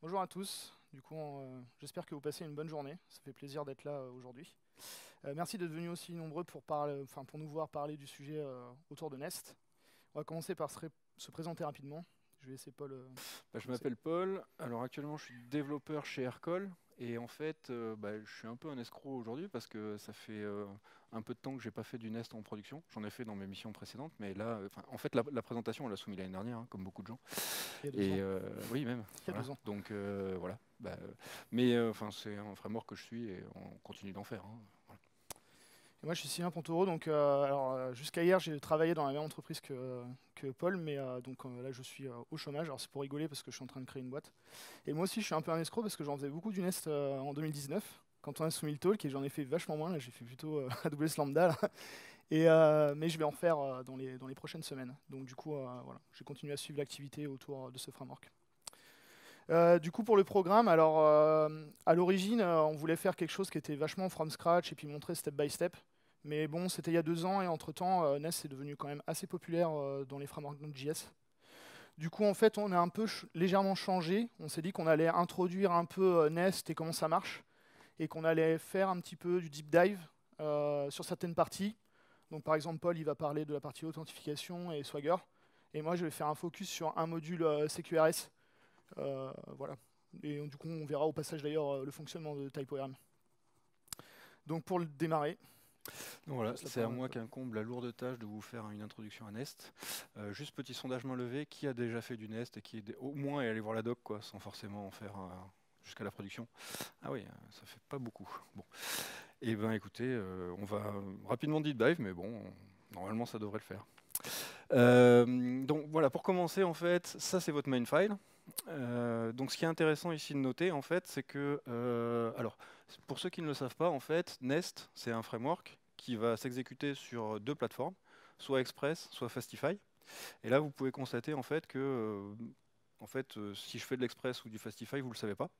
Bonjour à tous. Du coup, j'espère que vous passez une bonne journée. Ça fait plaisir d'être là aujourd'hui. Merci d'être venus aussi nombreux pour pour nous voir parler du sujet autour de Nest. On va commencer par se présenter rapidement. Je vais laisser Paul Je commencer. m'appelle Paul, alors actuellement je suis développeur chez Aircall et en fait je suis un peu un escroc aujourd'hui parce que ça fait un peu de temps que j'ai pas fait du Nest en production. J'en ai fait dans mes missions précédentes, mais là, en fait la présentation on l'a soumise l'année dernière, hein, comme beaucoup de gens. Il y a 2 ans. Et oui même, Il y a voilà. 2 ans. Donc voilà. Mais c'est un framework que je suis et on continue d'en faire, hein. Voilà. Et moi, je suis Sylvain Pontoro. Donc, jusqu'à hier, j'ai travaillé dans la même entreprise que Paul, mais là, je suis au chômage. Alors, c'est pour rigoler parce que je suis en train de créer une boîte. Et moi aussi, je suis un peu un escroc parce que j'en faisais beaucoup du Nest en 2019 quand on a soumis le talk et j'en ai fait vachement moins. Là, j'ai fait plutôt AWS Lambda. Là. Mais je vais en faire dans les prochaines semaines. Donc du coup, voilà, j'ai continué à suivre l'activité autour de ce framework. Du coup, pour le programme, alors à l'origine, on voulait faire quelque chose qui était vachement from scratch et puis montrer step by step. Mais bon, c'était il y a 2 ans et entre-temps, Nest est devenu quand même assez populaire dans les frameworks Node.js. Du coup, en fait, on a un peu légèrement changé. On s'est dit qu'on allait introduire un peu Nest et comment ça marche et qu'on allait faire un petit peu du deep dive sur certaines parties. Donc par exemple, Paul, il va parler de la partie authentification et Swagger. Et moi, je vais faire un focus sur un module CQRS. Voilà. Et du coup, on verra au passage d'ailleurs le fonctionnement de TypeORM. Donc pour le démarrer, Donc je voilà, laisse la c'est à parole à moi Paul. qu'incombe la lourde tâche de vous faire une introduction à Nest. Juste petit sondage main levée, qui a déjà fait du Nest et qui est au moins est allé voir la doc quoi, sans forcément en faire jusqu'à la production. Ah oui, ça fait pas beaucoup. Bon, et ben écoutez, on va rapidement deep dive, mais bon, normalement ça devrait le faire. Donc voilà, pour commencer en fait, ça c'est votre main file. Donc ce qui est intéressant ici de noter en fait, c'est que alors pour ceux qui ne le savent pas en fait, Nest c'est un framework qui va s'exécuter sur deux plateformes, soit Express, soit Fastify. Et là vous pouvez constater en fait que si je fais de l'Express ou du Fastify, vous le savez pas.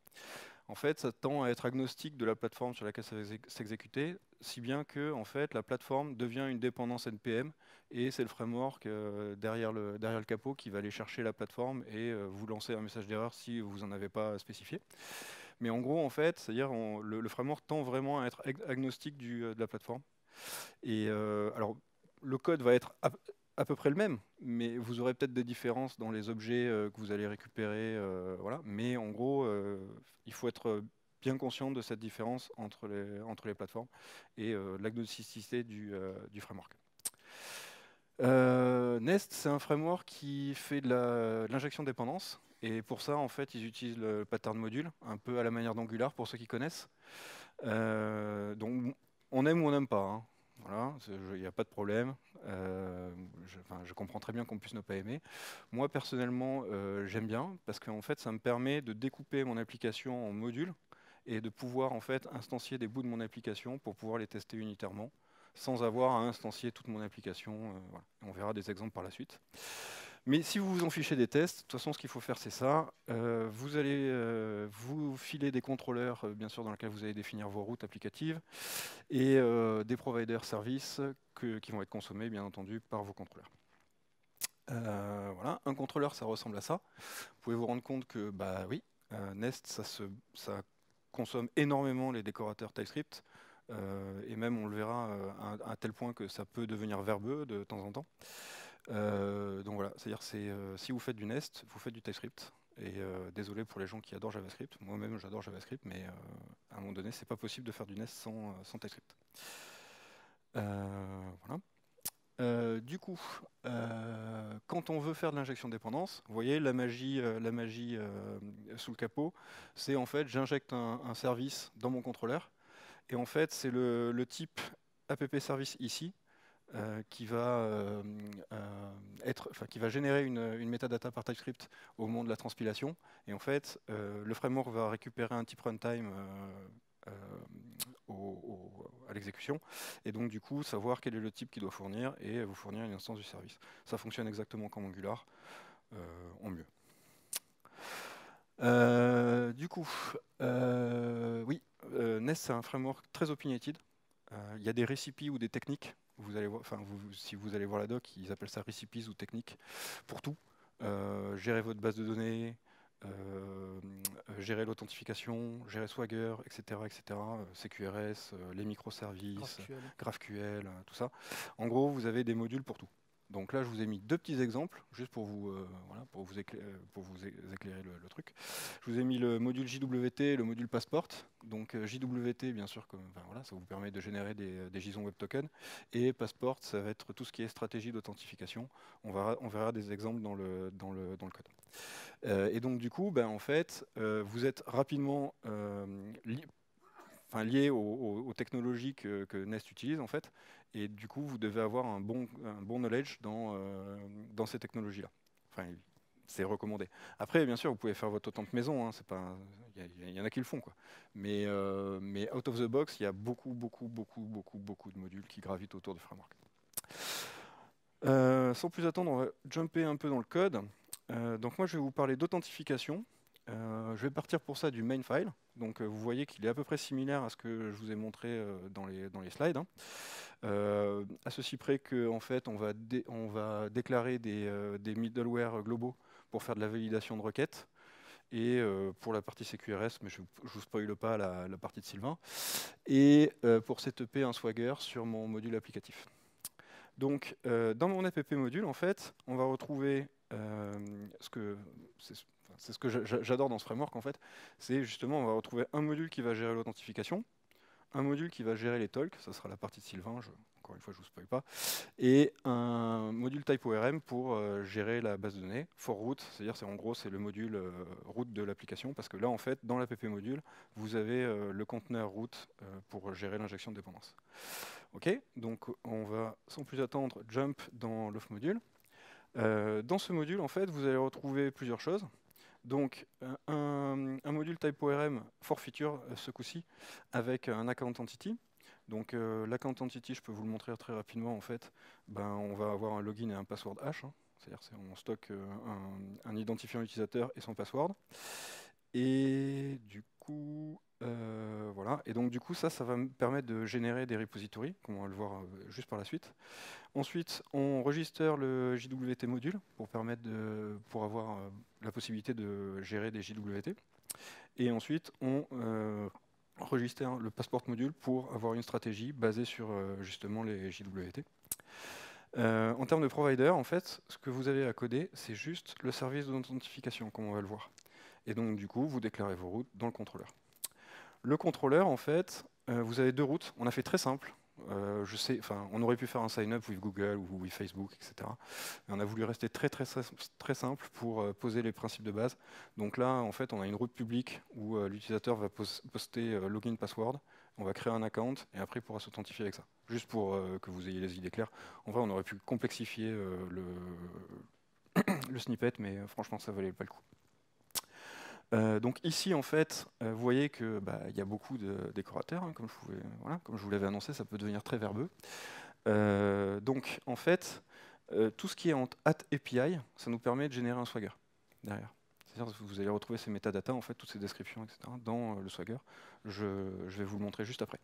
En fait, ça tend à être agnostique de la plateforme sur laquelle ça va s'exécuter, si bien que en fait, la plateforme devient une dépendance NPM et c'est le framework derrière le capot qui va aller chercher la plateforme et vous lancer un message d'erreur si vous n'en avez pas spécifié. Mais en gros, en fait, c'est-à-dire le framework tend vraiment à être agnostique de la plateforme. Et alors, le code va être à peu près le même, mais vous aurez peut-être des différences dans les objets que vous allez récupérer, voilà. Mais en gros, il faut être bien conscient de cette différence entre les plateformes et l'agnosticité du framework. Nest, c'est un framework qui fait de l'injection de dépendance. Et pour ça, en fait, ils utilisent le pattern module, un peu à la manière d'Angular, pour ceux qui connaissent. Donc, on aime ou on n'aime pas, hein. Voilà, il n'y a pas de problème. Je comprends très bien qu'on puisse ne pas aimer. Moi, personnellement, j'aime bien parce qu'en fait, ça me permet de découper mon application en modules et de pouvoir en fait instancier des bouts de mon application pour pouvoir les tester unitairement sans avoir à instancier toute mon application. Voilà. On verra des exemples par la suite. Mais si vous vous en fichez des tests, de toute façon, ce qu'il faut faire, c'est ça. Vous allez vous filer des contrôleurs, bien sûr, dans lesquels vous allez définir vos routes applicatives, et des providers services qui vont être consommés, bien entendu, par vos contrôleurs. Voilà, un contrôleur, ça ressemble à ça. Vous pouvez vous rendre compte que, bah oui, Nest, ça consomme énormément les décorateurs TypeScript, et même on le verra à tel point que ça peut devenir verbeux de temps en temps. Donc voilà, c'est-à-dire si vous faites du Nest, vous faites du TypeScript. Et désolé pour les gens qui adorent JavaScript, moi-même j'adore JavaScript, mais à un moment donné, c'est pas possible de faire du Nest sans TypeScript. Voilà. Du coup, quand on veut faire de l'injection de dépendance, vous voyez la magie sous le capot, c'est en fait j'injecte un service dans mon contrôleur et en fait c'est le type app service ici qui va générer une metadata par TypeScript au moment de la transpilation. Et en fait, le framework va récupérer un type runtime euh, à l'exécution, et donc du coup savoir quel est le type qu'il doit fournir et vous fournir une instance du service. Ça fonctionne exactement comme Angular, en mieux. Du coup, oui, Nest c'est un framework très opinionated. Il y a des recipes ou des techniques. Vous allez voir, si vous allez voir la doc, ils appellent ça recipes ou techniques pour tout. Gérer votre base de données, euh, gérer l'authentification, gérer Swagger, etc., CQRS, les microservices, GraphQL, tout ça. En gros, vous avez des modules pour tout. Donc là, je vous ai mis 2 petits exemples, juste pour vous, voilà, pour vous éclairer le truc. Je vous ai mis le module JWT et le module Passport. Donc JWT, bien sûr, voilà, ça vous permet de générer des JSON Web Tokens. Et Passport, ça va être tout ce qui est stratégie d'authentification. On verra des exemples dans le code. Et donc du coup, en fait, vous êtes rapidement lié aux technologies que Nest utilise en fait, et du coup vous devez avoir un bon knowledge dans ces technologies-là. Enfin, c'est recommandé. Après, bien sûr, vous pouvez faire votre authent maison, hein, il y en a qui le font, quoi. Mais out of the box, il y a beaucoup de modules qui gravitent autour du framework. Sans plus attendre, on va jumper un peu dans le code. Donc moi, je vais vous parler d'authentification. Je vais partir pour ça du main file. Donc vous voyez qu'il est à peu près similaire à ce que je vous ai montré dans les slides. Hein. À ceci près qu'en fait, on va déclarer des middleware globaux pour faire de la validation de requêtes. Et pour la partie CQRS, mais je ne vous spoile pas la partie de Sylvain. Et pour setuper un Swagger sur mon module applicatif. Donc, dans mon app module, en fait, on va retrouver c'est ce que j'adore dans ce framework, en fait, c'est justement, on va retrouver un module qui va gérer l'authentification, un module qui va gérer les talks, ça sera la partie de Sylvain, encore une fois, je ne vous spoil pas, et un module TypeORM pour gérer la base de données, for root, c'est-à-dire, en gros, c'est le module root de l'application, parce que là, en fait, dans l'app module, vous avez le conteneur root pour gérer l'injection de dépendance. Ok, donc on va sans plus attendre jump dans l'off module. Dans ce module, en fait, vous allez retrouver plusieurs choses. Donc un module TypeORM for feature ce coup-ci avec un account entity. Donc l'account entity, je peux vous le montrer très rapidement. En fait, on va avoir un login et un password hash. Hein. C'est-à-dire on stocke un identifiant utilisateur et son password. Et du coup, voilà. Et donc du coup, ça va me permettre de générer des repositories, comme on va le voir juste par la suite. Ensuite, on register le JWT module pour avoir la possibilité de gérer des JWT. Et ensuite, on register le passport module pour avoir une stratégie basée sur justement les JWT. En termes de provider, en fait, ce que vous avez à coder, c'est juste le service d'authentification, comme on va le voir. Et donc, du coup, vous déclarez vos routes dans le contrôleur. Le contrôleur, en fait, vous avez 2 routes. On a fait très simple. On aurait pu faire un sign-up with Google ou with Facebook, etc. Mais on a voulu rester très simple pour poser les principes de base. Donc là, en fait, on a une route publique où l'utilisateur va poster login password. On va créer un account et après il pourra s'authentifier avec ça. Juste pour que vous ayez les idées claires. En vrai, on aurait pu complexifier le snippet, mais franchement, ça valait pas le coup. Donc ici, en fait, vous voyez qu'il y a beaucoup de décorateurs, hein, comme je vous l'avais annoncé, ça peut devenir très verbeux. Donc en fait, tout ce qui est en @API, ça nous permet de générer un Swagger derrière. C'est-à-dire que vous allez retrouver ces métadatas, en fait, toutes ces descriptions, etc., dans le Swagger. Je vais vous le montrer juste après.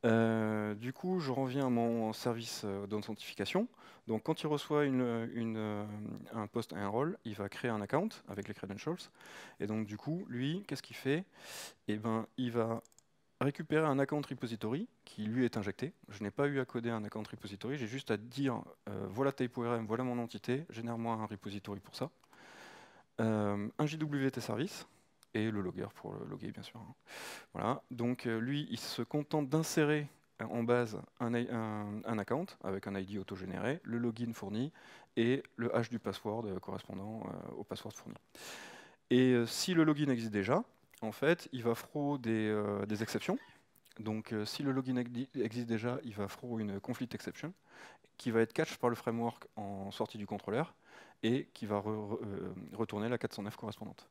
Du coup, je reviens à mon service d'authentification. Donc, quand il reçoit un post et un rôle, il va créer un account avec les credentials. Et donc, du coup, lui, qu'est-ce qu'il fait? Il va récupérer un account repository qui, lui, est injecté. Je n'ai pas eu à coder un account repository. J'ai juste à dire, voilà TypeORM, voilà mon entité, génère-moi un repository pour ça. Un JWT service. Et le logger pour le loguer, bien sûr. Voilà. Donc lui, il se contente d'insérer en base un account avec un ID autogénéré, le login fourni et le hash du password correspondant au password fourni. Et si le login existe déjà, en fait, il va throw des exceptions. Donc si le login existe déjà, il va throw une conflict exception qui va être catch par le framework en sortie du contrôleur et qui va retourner la 409 correspondante.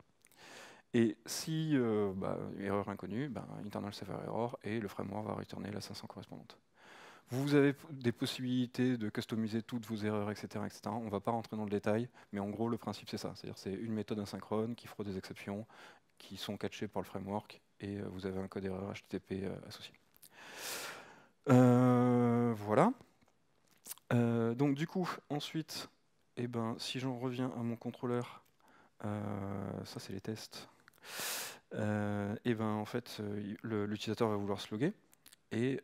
Et si erreur inconnue, internal server error et le framework va retourner la 500 correspondante. Vous avez des possibilités de customiser toutes vos erreurs, etc. On ne va pas rentrer dans le détail, mais en gros le principe c'est ça. C'est-à-dire c'est une méthode asynchrone qui fera des exceptions qui sont catchées par le framework et vous avez un code erreur HTTP associé. Voilà. Donc du coup, ensuite, si j'en reviens à mon contrôleur, ça c'est les tests. et ben en fait, l'utilisateur va vouloir se loguer, et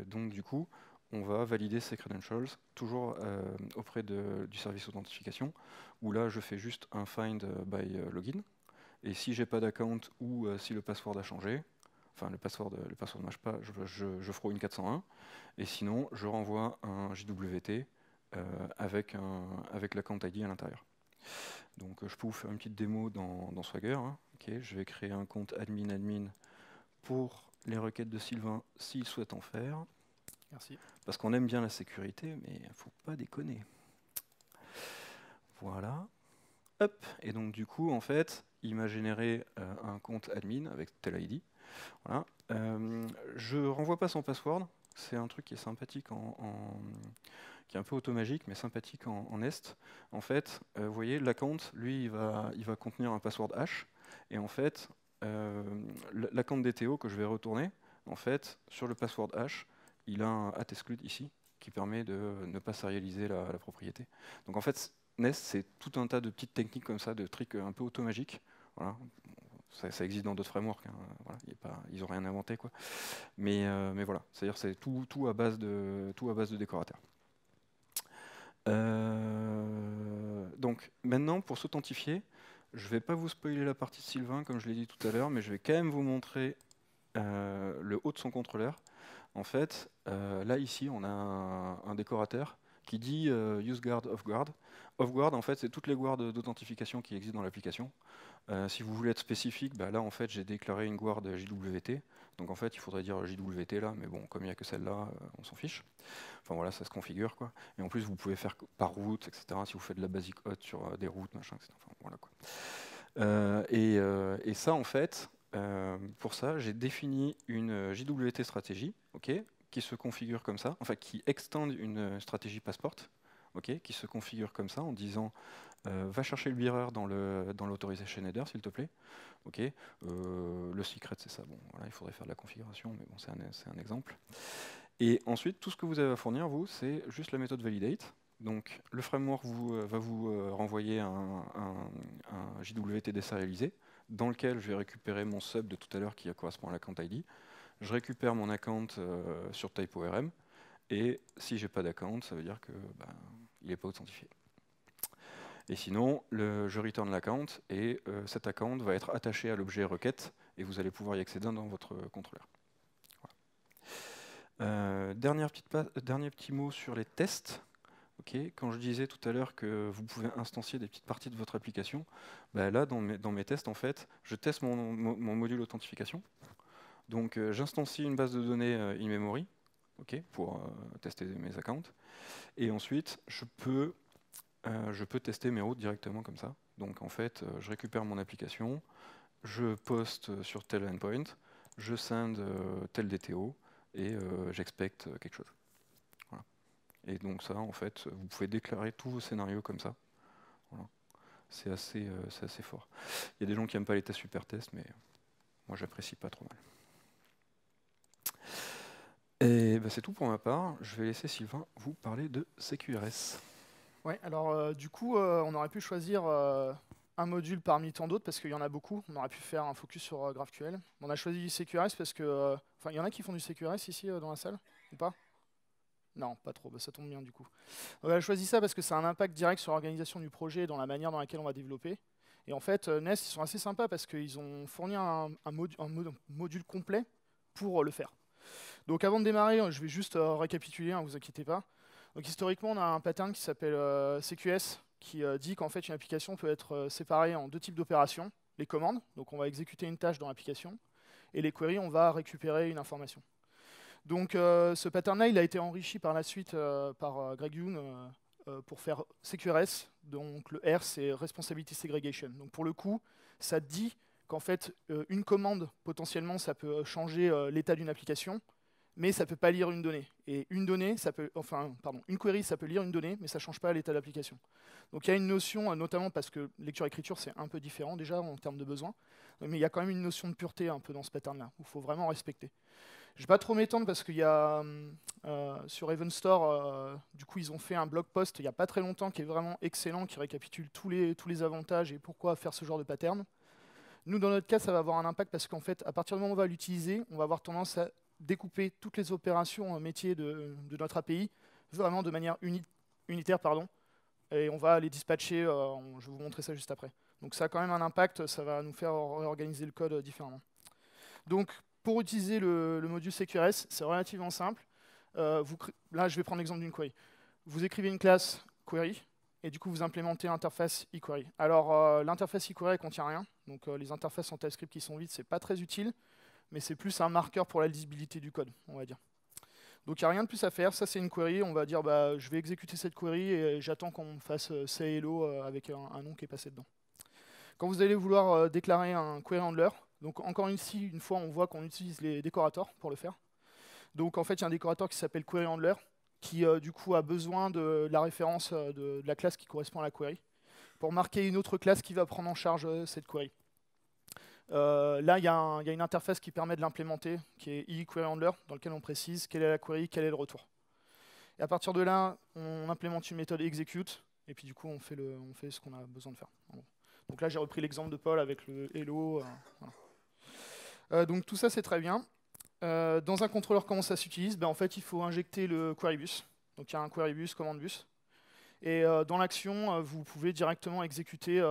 donc du coup, on va valider ses credentials, toujours auprès du service authentification, où là, je fais juste un find by login, et si j'ai pas d'account ou si le password a changé, enfin le password ne marche pas, je frôle une 401, et sinon, je renvoie un JWT avec l'account ID à l'intérieur. Donc je peux vous faire une petite démo dans Swagger. Hein. Okay, je vais créer un compte admin pour les requêtes de Sylvain s'il souhaite en faire. Merci. Parce qu'on aime bien la sécurité, mais il ne faut pas déconner. Voilà. Hop. Et donc du coup, en fait, il m'a généré un compte admin avec tel ID. Voilà. Je renvoie pas son password. C'est un truc qui est sympathique qui est un peu automagique, mais sympathique en Nest. En fait, vous voyez, l'account, lui, il va contenir un password hash. Et en fait, l'account DTO que je vais retourner, en fait, sur le password hash, il a un @exclude ici, qui permet de ne pas sérialiser la propriété. Donc en fait, Nest, c'est tout un tas de petites techniques comme ça, de tricks un peu automagiques. Voilà. Ça existe dans d'autres frameworks. Hein. Voilà, ils n'ont rien inventé, quoi. Mais voilà, c'est-à-dire c'est tout à base de décorateurs. Donc maintenant, pour s'authentifier, je ne vais pas vous spoiler la partie de Sylvain, comme je l'ai dit tout à l'heure, mais je vais quand même vous montrer le haut de son contrôleur. En fait, là, ici, on a un décorateur qui dit useGuard, offguard. Offguard, en fait, c'est toutes les guards d'authentification qui existent dans l'application. Si vous voulez être spécifique, bah là, en fait, j'ai déclaré une guard JWT. Donc, en fait, il faudrait dire JWT là, mais bon, comme il n'y a que celle-là, on s'en fiche. Enfin, voilà, ça se configure, quoi. Et en plus, vous pouvez faire par route, etc. Si vous faites de la basic hot sur des routes, machin, etc. Enfin, voilà, quoi. Et ça, en fait, pour ça, j'ai défini une JWT stratégie, okay, qui se configure comme ça, enfin qui extend une stratégie passport, okay, qui se configure comme ça en disant va chercher le bearer dans l'authorization header, s'il te plaît. Okay. Le secret, c'est ça. Bon, voilà, il faudrait faire de la configuration, mais bon, c'est un exemple. Et ensuite, tout ce que vous avez à fournir, vous, c'est juste la méthode validate. Donc, le framework va vous renvoyer un JWT désérialisé, dans lequel je vais récupérer mon sub de tout à l'heure qui correspond à l'account ID. Je récupère mon account sur TypeORM, et si j'ai pas d'account, ça veut dire que il n'est pas authentifié. Et sinon, je return l'account, et cet account va être attaché à l'objet requête, et vous allez pouvoir y accéder dans votre contrôleur. Voilà. Dernier petit mot sur les tests. Okay. Quand je disais tout à l'heure que vous pouvez instancier des petites parties de votre application, là, dans mes tests, en fait, je teste mon module authentification. Donc, j'instancie une base de données in-memory, okay, pour tester mes accounts. Et ensuite, je peux tester mes routes directement comme ça. Donc, en fait, je récupère mon application, je poste sur tel endpoint, je send tel DTO, et j'expecte quelque chose. Voilà. Et donc ça, en fait, vous pouvez déclarer tous vos scénarios comme ça. Voilà. C'est assez fort. Il y a des gens qui n'aiment pas les tests super tests, mais moi, j'apprécie pas trop mal. Et c'est tout pour ma part. Je vais laisser Sylvain vous parler de CQRS. Ouais, alors du coup, on aurait pu choisir un module parmi tant d'autres parce qu'il y en a beaucoup. On aurait pu faire un focus sur GraphQL. On a choisi CQRS parce que, il y en a qui font du CQRS ici dans la salle ou pas? Non, pas trop. Ça tombe bien du coup. On a choisi ça parce que ça a un impact direct sur l'organisation du projet et dans la manière dans laquelle on va développer. Et en fait, Nest, ils sont assez sympas parce qu'ils ont fourni un module complet pour le faire. Donc avant de démarrer, je vais juste récapituler, hein, vous inquiétez pas. Donc historiquement, on a un pattern qui s'appelle CQS qui dit qu'en fait une application peut être séparée en deux types d'opérations. Les commandes, donc on va exécuter une tâche dans l'application, et les queries, on va récupérer une information. Donc ce pattern-là, il a été enrichi par la suite par Greg Yoon pour faire CQRS. Donc le R, c'est Responsibility Segregation. Donc pour le coup, ça dit qu'en fait, une commande, potentiellement, ça peut changer l'état d'une application, mais ça ne peut pas lire une donnée. Et une donnée, une query, ça peut lire une donnée, mais ça ne change pas l'état de l'application. Donc il y a une notion, notamment parce que lecture-écriture, c'est un peu différent déjà en termes de besoins, mais il y a quand même une notion de pureté un peu dans ce pattern-là, où il faut vraiment respecter. Je ne vais pas trop m'étendre parce qu'il y a sur Evenstore, du coup, ils ont fait un blog post il n'y a pas très longtemps qui est vraiment excellent, qui récapitule tous les avantages et pourquoi faire ce genre de pattern. Nous, dans notre cas, ça va avoir un impact parce qu'en fait, à partir du moment où on va l'utiliser, on va avoir tendance à découper toutes les opérations métiers de notre API vraiment de manière unitaire, pardon, et on va les dispatcher, je vais vous montrer ça juste après. Donc ça a quand même un impact, ça va nous faire réorganiser le code différemment. Donc pour utiliser le module CQRS, c'est relativement simple. Là, je vais prendre l'exemple d'une query. Vous écrivez une classe query, et du coup, vous implémentez l'interface eQuery. Alors, l'interface eQuery ne contient rien. Donc, les interfaces en TypeScript qui sont vides, ce n'est pas très utile, mais c'est plus un marqueur pour la lisibilité du code, on va dire. Donc, il n'y a rien de plus à faire. Ça, c'est une query. On va dire, bah, je vais exécuter cette query et j'attends qu'on me fasse say hello avec un nom qui est passé dedans. Quand vous allez vouloir déclarer un query handler, donc encore ici, une fois, on voit qu'on utilise les décorateurs pour le faire. Donc, en fait, il y a un décorateur qui s'appelle query handler, qui du coup a besoin de la référence de la classe qui correspond à la query, pour marquer une autre classe qui va prendre en charge cette query. Là, il y a une interface qui permet de l'implémenter, qui est eQueryHandler, dans lequel on précise quelle est la query, quel est le retour. Et à partir de là, on implémente une méthode execute, et puis du coup, on fait ce qu'on a besoin de faire. Donc là, j'ai repris l'exemple de Paul avec le hello. Voilà. Donc tout ça, c'est très bien. Dans un contrôleur, comment ça s'utilise? En fait, il faut injecter le query bus. Donc il y a un query bus, commande bus. Et dans l'action, vous pouvez directement exécuter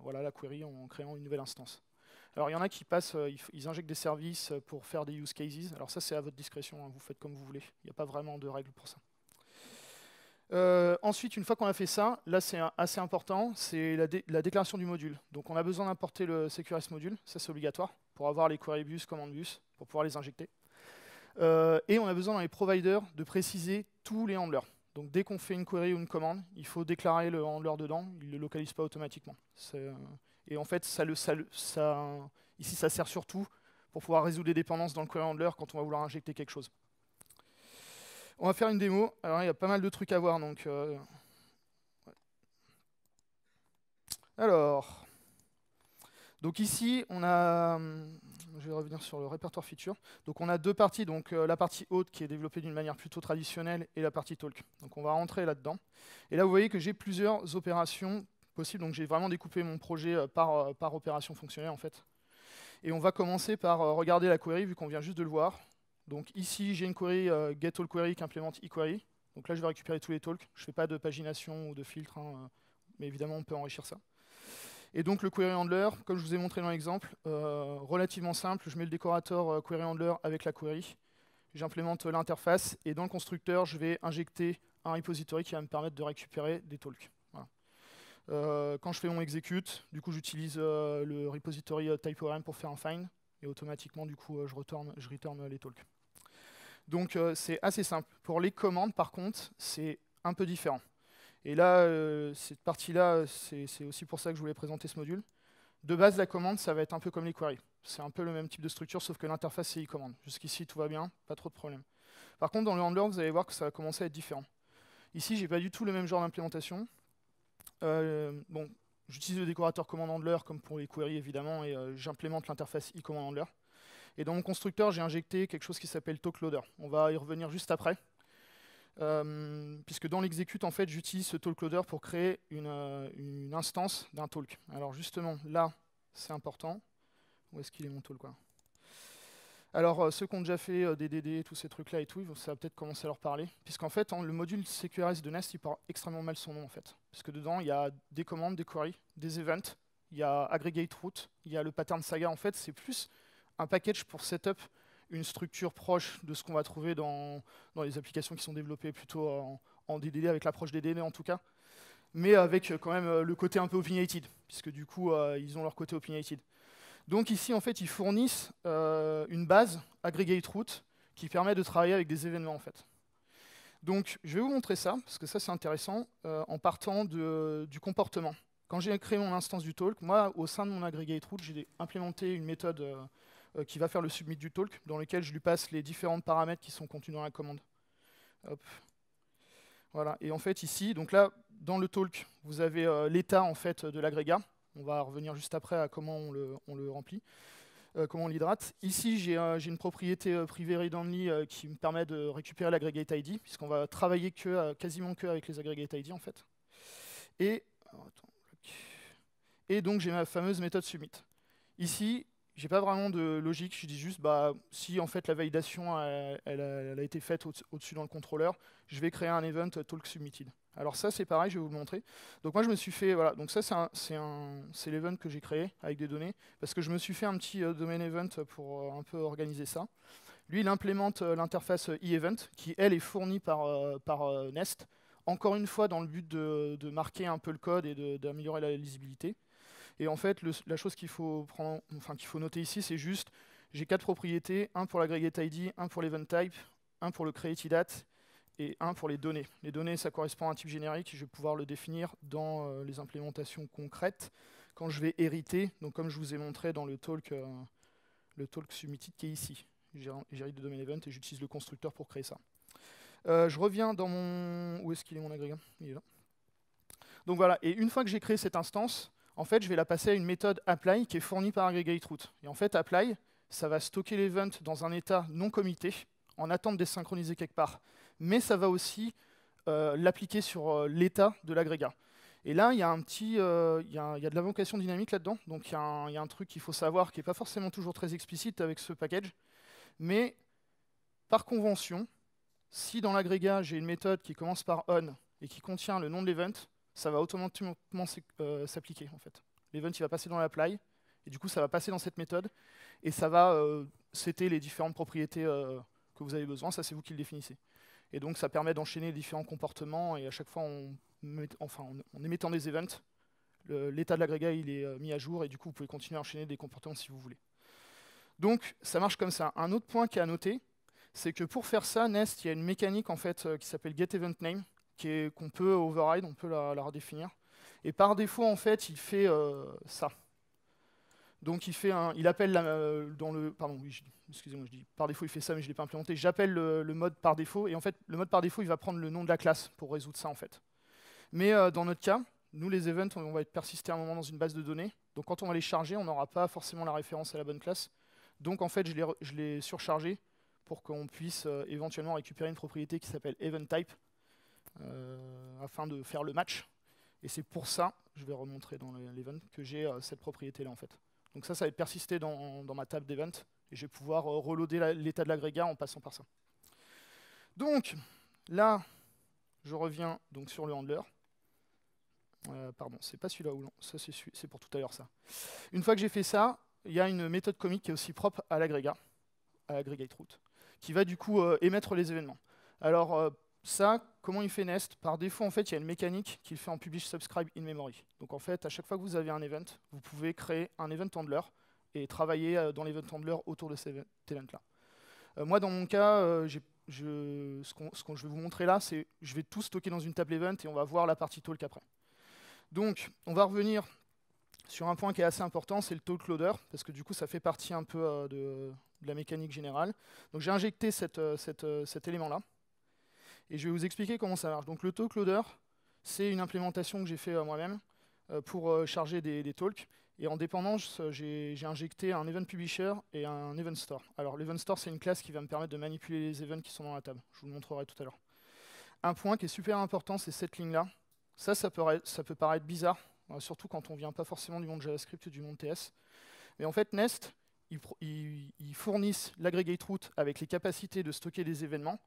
voilà, la query en créant une nouvelle instance. Alors il y en a qui passent, ils injectent des services pour faire des use cases. Alors ça, c'est à votre discrétion, hein, vous faites comme vous voulez. Il n'y a pas vraiment de règles pour ça. Ensuite, une fois qu'on a fait ça, là c'est assez important, c'est la déclaration du module. Donc on a besoin d'importer le CQRS module, ça c'est obligatoire, pour avoir les query bus, command bus, pour pouvoir les injecter. Et on a besoin dans les providers de préciser tous les handlers. Donc dès qu'on fait une query ou une commande, il faut déclarer le handler dedans, il ne le localise pas automatiquement. Et en fait, ici ça sert surtout pour pouvoir résoudre les dépendances dans le query handler quand on va vouloir injecter quelque chose. On va faire une démo. Alors il y a pas mal de trucs à voir. Donc, donc ici, on a... Je vais revenir sur le répertoire feature. Donc on a deux parties. Donc la partie haute qui est développée d'une manière plutôt traditionnelle et la partie talk. Donc on va rentrer là-dedans. Et là, vous voyez que j'ai plusieurs opérations possibles. Donc j'ai vraiment découpé mon projet par opération fonctionnelle en fait. Et on va commencer par regarder la query vu qu'on vient juste de le voir. Donc ici, j'ai une query getAllQuery qui implémente eQuery. Donc là, je vais récupérer tous les talks. Je ne fais pas de pagination ou de filtre, hein, mais évidemment, on peut enrichir ça. Et donc le query handler, comme je vous ai montré dans l'exemple, relativement simple. Je mets le décorateur query handler avec la query. J'implémente l'interface et dans le constructeur, je vais injecter un repository qui va me permettre de récupérer des talks. Voilà. Quand je fais mon execute, du coup, j'utilise le repository typeorm pour faire un find. Et automatiquement, du coup, je return les talks. Donc, c'est assez simple. Pour les commandes, par contre, c'est un peu différent. Et là, cette partie-là, c'est aussi pour ça que je voulais présenter ce module. De base, la commande, ça va être un peu comme les queries. C'est un peu le même type de structure, sauf que l'interface, c'est e-commande. Jusqu'ici, tout va bien, pas trop de problèmes. Par contre, dans le handler, vous allez voir que ça va commencer à être différent. Ici, j'ai pas du tout le même genre d'implémentation. Bon, j'utilise le décorateur command handler comme pour les queries évidemment et j'implémente l'interface e-command handler. Et dans mon constructeur, j'ai injecté quelque chose qui s'appelle talkloader. On va y revenir juste après. Puisque dans l'execute, en fait, j'utilise ce talkloader pour créer une instance d'un talk. Alors justement, là, c'est important. Où est-ce qu'il est mon talk quoi? Alors, ceux qui ont déjà fait des DD, tous ces trucs-là et tout, ça va peut-être commencer à leur parler. Puisqu'en fait, le module CQRS de Nest, il porte extrêmement mal son nom, en fait. Puisque dedans, il y a des commandes, des queries, des events, il y a aggregate route, il y a le pattern saga. En fait, c'est plus un package pour setup une structure proche de ce qu'on va trouver dans les applications qui sont développées plutôt en DDD, avec l'approche DDD en tout cas. Mais avec quand même le côté un peu opinionated, puisque du coup, ils ont leur côté opinionated. Donc ici, en fait, ils fournissent une base aggregate route qui permet de travailler avec des événements, en fait. Donc, je vais vous montrer ça, parce que ça, c'est intéressant, en partant du comportement. Quand j'ai créé mon instance du talk, moi, au sein de mon aggregate route, j'ai implémenté une méthode qui va faire le submit du talk, dans lequel je lui passe les différents paramètres qui sont contenus dans la commande. Hop. Voilà. Et en fait, ici, donc là, dans le talk, vous avez l'état en fait, de l'agrégat. On va revenir juste après à comment on le remplit, comment on l'hydrate. Ici, j'ai une propriété privée read-only qui me permet de récupérer l'aggregate ID, puisqu'on va travailler quasiment que avec les aggregate ID en fait. Et donc j'ai ma fameuse méthode submit. Ici, j'ai pas vraiment de logique, je dis juste, bah, si en fait la validation elle a été faite au-dessus dans le contrôleur, je vais créer un event talk submitted. Alors ça c'est pareil, je vais vous le montrer. Donc moi je me suis fait, voilà, donc ça c'est l'event que j'ai créé avec des données, parce que je me suis fait un petit domain event pour un peu organiser ça. Lui il implémente l'interface e-event, qui elle est fournie par Nest, encore une fois dans le but de marquer un peu le code et d'améliorer la lisibilité. Et en fait, la chose qu'il faut noter ici, c'est juste, j'ai 4 propriétés, un pour l'aggregate ID, un pour l'event type, un pour le create date et un pour les données. Les données, ça correspond à un type générique, je vais pouvoir le définir dans les implémentations concrètes quand je vais hériter, donc comme je vous ai montré dans le talk submitted qui est ici. J'hérite de domain event et j'utilise le constructeur pour créer ça. Je reviens dans mon... Où est-ce qu'il est mon agrégat? Il est là. Donc voilà, et une fois que j'ai créé cette instance, en fait, je vais la passer à une méthode apply qui est fournie par aggregate_root. Et en fait, apply, ça va stocker l'event dans un état non commité, en attente d'être synchronisé quelque part. Mais ça va aussi l'appliquer sur l'état de l'agrégat. Et là, il y a de l'invocation dynamique là-dedans. Donc il y a un truc qu'il faut savoir qui n'est pas forcément toujours très explicite avec ce package. Mais par convention, si dans l'agrégat, j'ai une méthode qui commence par on et qui contient le nom de l'event, ça va automatiquement s'appliquer en fait. L'event il va passer dans l'apply, et du coup ça va passer dans cette méthode, et ça va setter les différentes propriétés que vous avez besoin, ça c'est vous qui le définissez. Et donc ça permet d'enchaîner les différents comportements, et à chaque fois en émettant des events, l'état de l'agrégat il est mis à jour, et du coup vous pouvez continuer à enchaîner des comportements si vous voulez. Donc ça marche comme ça. Un autre point qui est à noter, c'est que pour faire ça, Nest, il y a une mécanique en fait qui s'appelle getEventName, qu'on peut override, on peut la redéfinir. Et par défaut, en fait, il fait ça. Donc il appelle dans le... Pardon, oui, excusez-moi, je dis par défaut il fait ça, mais je ne l'ai pas implémenté. J'appelle le mode par défaut, et en fait, le mode par défaut, il va prendre le nom de la classe pour résoudre ça, en fait. Mais dans notre cas, nous, les events, on va être persistés à un moment dans une base de données. Donc quand on va les charger, on n'aura pas forcément la référence à la bonne classe. Donc en fait, je l'ai surchargé pour qu'on puisse éventuellement récupérer une propriété qui s'appelle eventType, afin de faire le match. Et c'est pour ça, je vais remontrer dans l'event, que j'ai cette propriété-là en fait. Donc ça va être persisté dans ma table d'event, et je vais pouvoir reloader l'état de l'agrégat en passant par ça. Donc, là, je reviens donc sur le handler. Pardon, c'est pas celui-là, ça c'est pour tout à l'heure ça. Une fois que j'ai fait ça, il y a une méthode commit qui est aussi propre à l'agrégat, à aggregate_root, qui va du coup émettre les événements. Alors, ça, comment il fait Nest? Par défaut, en fait, il y a une mécanique qu'il fait en publish subscribe in memory. Donc en fait, à chaque fois que vous avez un event, vous pouvez créer un event handler et travailler dans l'event handler autour de cet event-là. Moi, dans mon cas, ce que je vais vous montrer là, c'est je vais tout stocker dans une table event et on va voir la partie talk après. Donc, on va revenir sur un point qui est assez important, c'est le talk loader, parce que du coup, ça fait partie un peu de la mécanique générale. Donc j'ai injecté cet élément-là. Et je vais vous expliquer comment ça marche. Donc le talk loader, c'est une implémentation que j'ai fait moi-même pour charger des talks. Et en dépendance, j'ai injecté un event publisher et un event store. Alors l'event store, c'est une classe qui va me permettre de manipuler les events qui sont dans la table. Je vous le montrerai tout à l'heure. Un point qui est super important, c'est cette ligne-là. Ça peut paraître bizarre, surtout quand on ne vient pas forcément du monde JavaScript ou du monde TS. Mais en fait, Nest, ils fournissent l'aggregate_root avec les capacités de stocker des événements.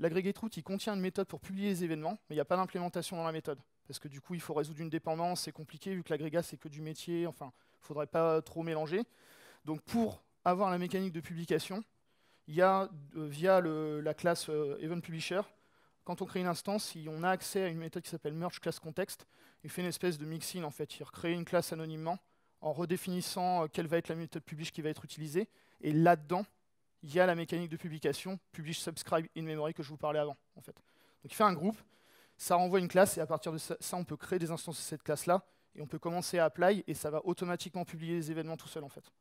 L'aggregate_root, il contient une méthode pour publier les événements, mais il n'y a pas d'implémentation dans la méthode. Parce que du coup, il faut résoudre une dépendance, c'est compliqué, vu que l'agrégat, c'est que du métier, enfin, il ne faudrait pas trop mélanger. Donc pour avoir la mécanique de publication, il y a, via la classe Event Publisher, quand on crée une instance, on a accès à une méthode qui s'appelle merge class context. Il fait une espèce de mixin, en fait. Il recrée une classe anonymement en redéfinissant quelle va être la méthode publish qui va être utilisée. Et là-dedans, il y a la mécanique de publication, publish subscribe in memory que je vous parlais avant, en fait. Donc il fait un groupe, ça renvoie une classe, et à partir de ça, on peut créer des instances de cette classe-là, et on peut commencer à apply, et ça va automatiquement publier les événements tout seul, en fait.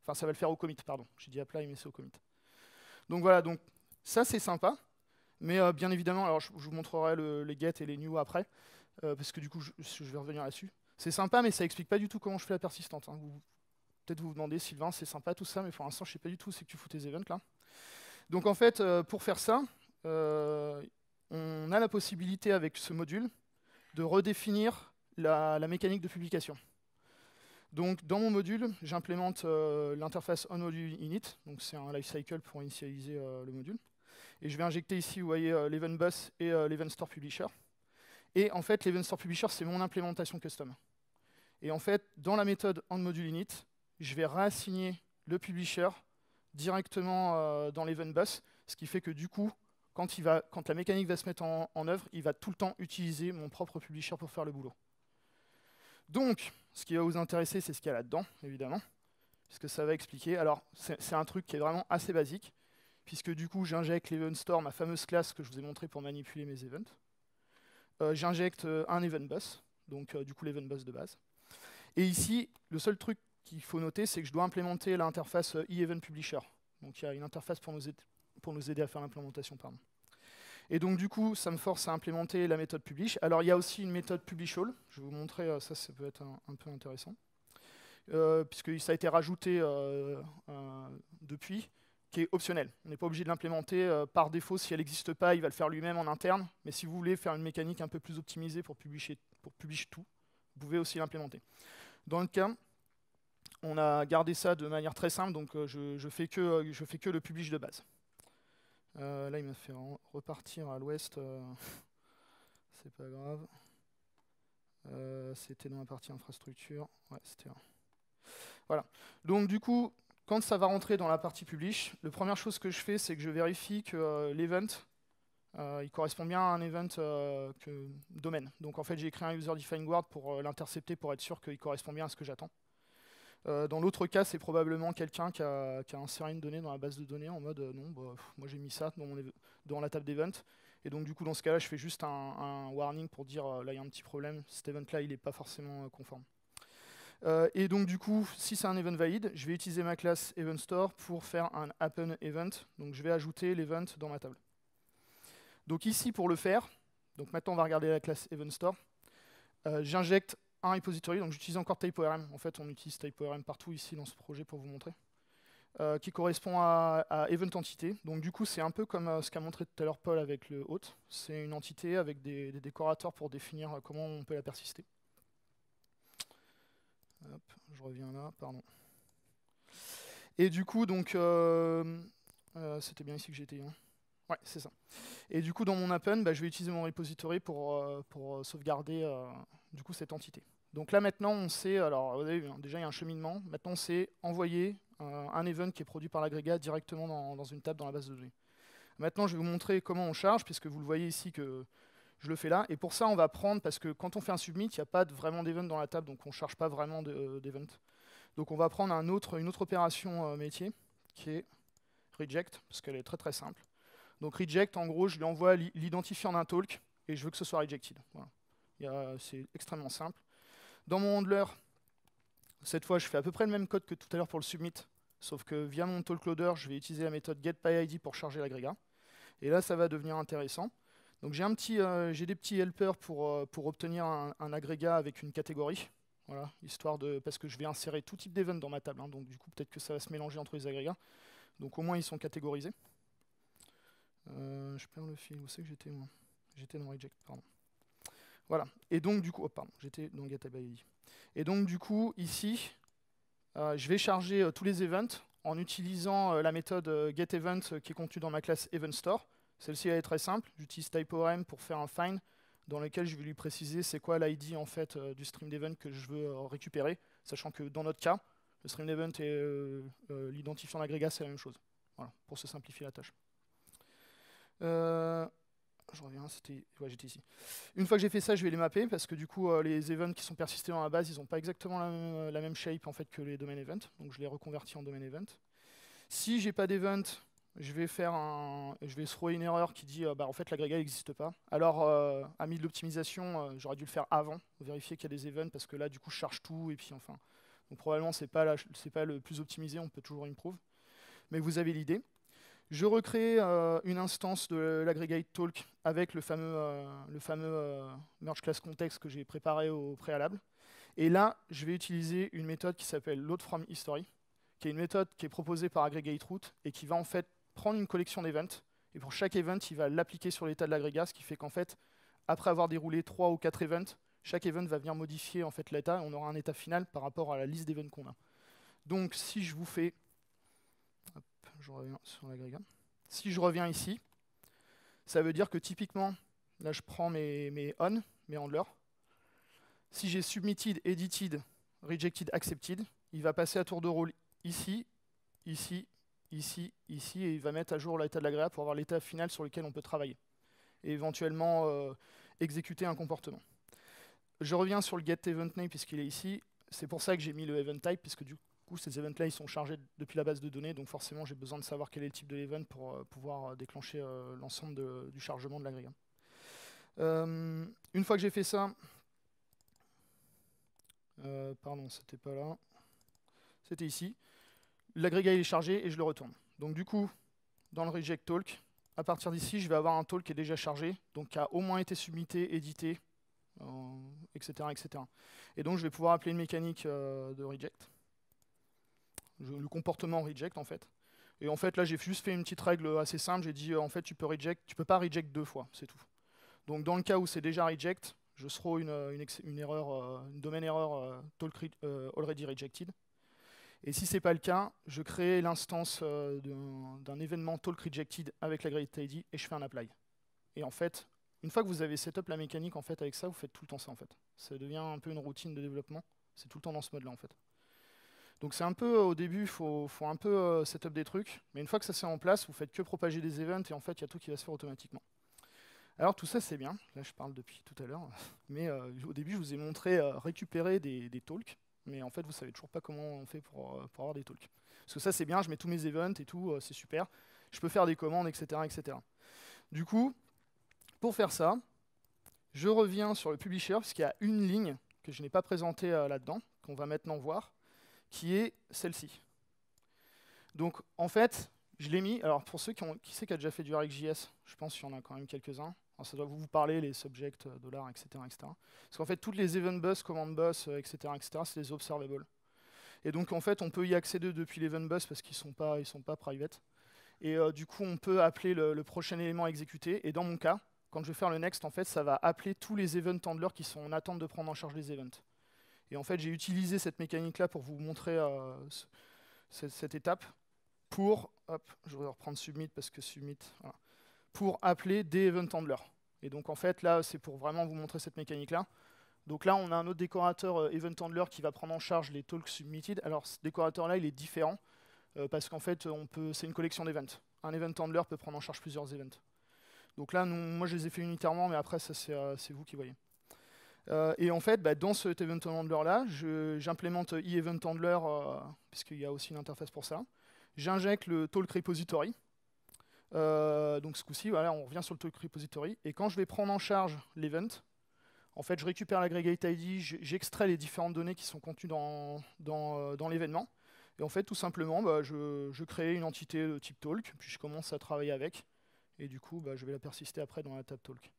Enfin, ça va le faire au commit, pardon. J'ai dit apply, mais c'est au commit. Donc voilà, donc ça c'est sympa, mais bien évidemment, alors je vous montrerai les get et les new après, parce que du coup, je vais revenir là-dessus. C'est sympa, mais ça explique pas du tout comment je fais la persistante. Hein. Peut-être vous demandez, Sylvain, c'est sympa tout ça, mais pour l'instant, je sais pas du tout où c'est que tu fous tes events là. Donc en fait, pour faire ça, on a la possibilité avec ce module de redéfinir la mécanique de publication. Donc dans mon module, j'implémente l'interface onModuleInit, donc c'est un lifecycle pour initialiser le module. Et je vais injecter ici, vous voyez, l'Event Bus et l'Event Store Publisher. Et en fait, l'Event Store Publisher, c'est mon implémentation custom. Et en fait, dans la méthode onModuleInit, je vais réassigner le publisher directement dans l'Event Bus, ce qui fait que du coup, quand la mécanique va se mettre en œuvre, il va tout le temps utiliser mon propre publisher pour faire le boulot. Donc, ce qui va vous intéresser, c'est ce qu'il y a là-dedans, évidemment, puisque ça va expliquer. Alors, c'est un truc qui est vraiment assez basique, puisque du coup, j'injecte l'Event Store, ma fameuse classe que je vous ai montré pour manipuler mes events. J'injecte un Event Bus, donc du coup l'Event Bus de base. Et ici, le seul truc qu'il faut noter, c'est que je dois implémenter l'interface eEvent Publisher. Donc il y a une interface pour nous aider à faire l'implémentation. Et donc du coup, ça me force à implémenter la méthode publish. Alors il y a aussi une méthode publishAll. Je vais vous montrer, ça peut être un peu intéressant. Puisque ça a été rajouté depuis, qui est optionnel. On n'est pas obligé de l'implémenter par défaut. Si elle n'existe pas, il va le faire lui-même en interne. Mais si vous voulez faire une mécanique un peu plus optimisée pour publish tout, vous pouvez aussi l'implémenter. Dans le cas, on a gardé ça de manière très simple, donc je fais que le publish de base. Là, il m'a fait repartir à l'ouest. C'est pas grave. C'était dans la partie infrastructure. Ouais, c'était là. Voilà. Donc du coup, quand ça va rentrer dans la partie publish, la première chose que je fais, c'est que je vérifie que l'event il correspond bien à un event domaine. Donc en fait, j'ai créé un user-defined guard pour l'intercepter pour être sûr qu'il correspond bien à ce que j'attends. Dans l'autre cas, c'est probablement quelqu'un qui a inséré une donnée dans la base de données en mode non, bah, moi j'ai mis ça dans la table d'event. Et donc du coup, dans ce cas-là, je fais juste un warning pour dire là, il y a un petit problème, cet event-là, il n'est pas forcément conforme. Et donc du coup, si c'est un event valide, je vais utiliser ma classe EventStore pour faire un happen event. Donc je vais ajouter l'event dans ma table. Donc ici, pour le faire, donc maintenant on va regarder la classe EventStore, j'injecte un repository, donc j'utilise encore TypeORM. En fait, on utilise TypeORM partout ici dans ce projet pour vous montrer, qui correspond à Event Entité. Donc du coup, c'est un peu comme ce qu'a montré tout à l'heure Paul avec le hôte. C'est une entité avec des décorateurs pour définir comment on peut la persister. Hop, je reviens là, pardon. Et du coup, donc, c'était bien ici que j'étais. Hein. Ouais, c'est ça. Et du coup, dans mon happen, bah, je vais utiliser mon repository pour sauvegarder du coup, cette entité. Donc là, maintenant, on sait, alors vous avez vu, hein, déjà, il y a un cheminement. Maintenant, on sait envoyer un event qui est produit par l'agrégat directement dans une table dans la base de données. Maintenant, je vais vous montrer comment on charge, puisque vous le voyez ici que je le fais là. Et pour ça, on va prendre, parce que quand on fait un submit, il n'y a pas vraiment d'event dans la table, donc on ne charge pas vraiment d'event. Donc on va prendre une autre opération métier, qui est reject, parce qu'elle est très très simple. Donc reject, en gros, je lui envoie l'identifiant d'un talk, et je veux que ce soit rejected. Voilà. C'est extrêmement simple. Dans mon handler, cette fois, je fais à peu près le même code que tout à l'heure pour le submit, sauf que via mon talk loader, je vais utiliser la méthode getPyId pour charger l'agrégat. Et là, ça va devenir intéressant. Donc j'ai des petits helpers pour obtenir un agrégat avec une catégorie. Voilà, parce que je vais insérer tout type d'event dans ma table. Hein, donc du coup, peut-être que ça va se mélanger entre les agrégats. Donc au moins, ils sont catégorisés. Je perds le fil. Où c'est que j'étais, moi? J'étais dans reject, pardon. Voilà. Et donc du coup, j'étais dans getPyId. Et donc du coup, ici, je vais charger tous les events en utilisant la méthode getEvent qui est contenue dans ma classe EventStore. Celle-ci elle est très simple. J'utilise TypeORM pour faire un find dans lequel je vais lui préciser c'est quoi l'ID en fait du stream d'event que je veux récupérer, sachant que dans notre cas, le stream d'event et l'identifiant d'agrégat c'est la même chose. Voilà, pour se simplifier la tâche. Je reviens, j'étais ici. Une fois que j'ai fait ça, je vais les mapper parce que du coup, les events qui sont persistés dans la base, ils n'ont pas exactement la même shape en fait que les domain events, donc je les reconvertis en domain event. Si j'ai pas d'event, je vais thrower une erreur qui dit en fait l'agrégat n'existe pas. Alors, ami de l'optimisation, j'aurais dû le faire avant, vérifier qu'il y a des events parce que là, du coup, je charge tout et puis enfin. Donc probablement, c'est pas le plus optimisé, on peut toujours improve. Mais vous avez l'idée. Je recrée une instance de l'aggregate talk avec le fameux merge class context que j'ai préparé au préalable. Et là, je vais utiliser une méthode qui s'appelle load from history, qui est une méthode qui est proposée par aggregate-root et qui va en fait prendre une collection d'events. Et pour chaque event, il va l'appliquer sur l'état de l'agrégat, ce qui fait qu'en fait, après avoir déroulé 3 ou 4 events, Chaque event va venir modifier en fait l'état, et on aura un état final par rapport à la liste d'events qu'on a. Donc si je vous fais, hop, je reviens sur l'agrégat. Si je reviens ici, ça veut dire que typiquement, là je prends mes on, mes handlers. Si j'ai submitted, edited, rejected, accepted, il va passer à tour de rôle ici, ici, ici, ici, et il va mettre à jour l'état de l'agrégat pour avoir l'état final sur lequel on peut travailler. Et éventuellement exécuter un comportement. Je reviens sur le get event name puisqu'il est ici. C'est pour ça que j'ai mis le event type, puisque du coup ces events-là ils sont chargés depuis la base de données, donc forcément j'ai besoin de savoir quel est le type de l'event pour pouvoir déclencher l'ensemble du chargement de l'agrégat. Une fois que j'ai fait ça, pardon, c'était pas là, c'était ici. L'agrégat il est chargé et je le retourne. Donc du coup, dans le reject talk, à partir d'ici, je vais avoir un talk qui est déjà chargé, donc qui a au moins été submité, édité, etc., etc. Et donc je vais pouvoir appeler une mécanique de reject. Le comportement reject en fait. Et en fait là j'ai juste fait une petite règle assez simple, j'ai dit en fait tu peux pas reject 2 fois, c'est tout. Donc dans le cas où c'est déjà reject, je throw une erreur, une domaine erreur talk already rejected. Et si c'est pas le cas, je crée l'instance d'un événement talk rejected avec l'agregat ID et je fais un apply. Et en fait, une fois que vous avez setup la mécanique en fait avec ça, vous faites tout le temps ça en fait. Ça devient un peu une routine de développement. C'est tout le temps dans ce mode là en fait. Donc c'est un peu au début, il faut un peu setup des trucs, mais une fois que ça c'est en place, vous faites que propager des events et en fait il y a tout qui va se faire automatiquement. Alors tout ça c'est bien, là je parle depuis tout à l'heure, mais au début je vous ai montré récupérer des talks, mais en fait vous savez toujours pas comment on fait pour avoir des talks. Parce que ça c'est bien, je mets tous mes events et tout, c'est super, je peux faire des commandes, etc., etc. Du coup, pour faire ça, je reviens sur le publisher, parce qu'il y a une ligne que je n'ai pas présentée là-dedans, qu'on va maintenant voir, qui est celle-ci. Donc en fait, je l'ai mis, alors pour ceux qui sait qui a déjà fait du RxJS, je pense qu'il y en a quand même quelques-uns, alors ça doit vous parler, les subjects, $, etc., etc. Parce qu'en fait, toutes les event bus, command bus, etc., etc., c'est des observables. Et donc en fait, on peut y accéder depuis l'event bus parce qu'ils sont pas private. Et du coup, on peut appeler le prochain élément exécuté. Et dans mon cas, quand je vais faire le next, en fait, ça va appeler tous les event handlers qui sont en attente de prendre en charge les events. Et en fait, j'ai utilisé cette mécanique-là pour vous montrer cette étape pour, hop, je vais reprendre submit parce que submit, voilà, pour appeler des event handlers. Et donc en fait, là, c'est pour vraiment vous montrer cette mécanique-là. Donc là, on a un autre décorateur event handler qui va prendre en charge les talks submitted. Alors ce décorateur-là, il est différent parce qu'en fait, c'est une collection d'events. Un event handler peut prendre en charge plusieurs events. Donc là, moi, je les ai fait unitairement, mais après, ça, c'est vous qui voyez. Et en fait, dans cet event handler-là, j'implémente e-event handler, puisqu'il y a aussi une interface pour ça. J'injecte le talk repository. Donc ce coup-ci, voilà, on revient sur le talk repository. Et quand je vais prendre en charge l'event, en fait, je récupère l'aggregate ID, j'extrais les différentes données qui sont contenues dans l'événement. Et en fait, tout simplement, je crée une entité de type talk, puis je commence à travailler avec. Et du coup, je vais la persister après dans la table talk.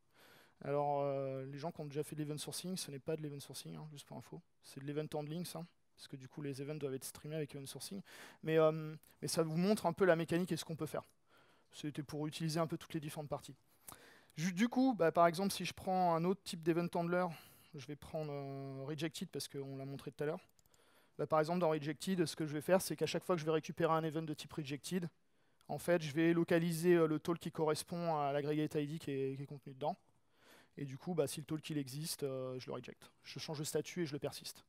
Alors, les gens qui ont déjà fait de l'event sourcing, ce n'est pas de l'event sourcing, hein, juste pour info. C'est de l'event handling, ça. Parce que du coup, les events doivent être streamés avec event sourcing. Mais ça vous montre un peu la mécanique et ce qu'on peut faire. C'était pour utiliser un peu toutes les différentes parties. Du coup, par exemple, si je prends un autre type d'event handler, je vais prendre rejected parce qu'on l'a montré tout à l'heure. Par exemple, dans rejected, ce que je vais faire, c'est qu'à chaque fois que je vais récupérer un event de type rejected, en fait, je vais localiser le talk qui correspond à l'aggregate ID qui est contenu dedans. Et du coup, si le talk il existe, je le reject. Je change de statut et je le persiste.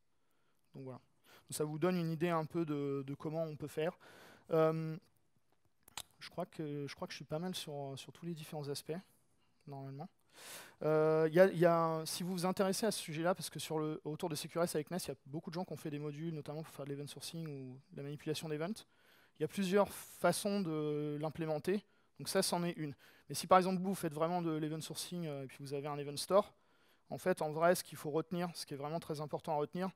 Donc voilà. Donc, ça vous donne une idée un peu de comment on peut faire. Je crois que je suis pas mal sur tous les différents aspects, normalement. Si vous vous intéressez à ce sujet-là, parce que autour de CQRS avec Nest, il y a beaucoup de gens qui ont fait des modules, notamment pour faire de l'event sourcing ou de la manipulation d'events. Il y a plusieurs façons de l'implémenter. Donc ça, c'en est une. Mais si par exemple vous faites vraiment de l'event sourcing et puis vous avez un event store, en fait, en vrai, ce qu'il faut retenir, ce qui est vraiment très important à retenir,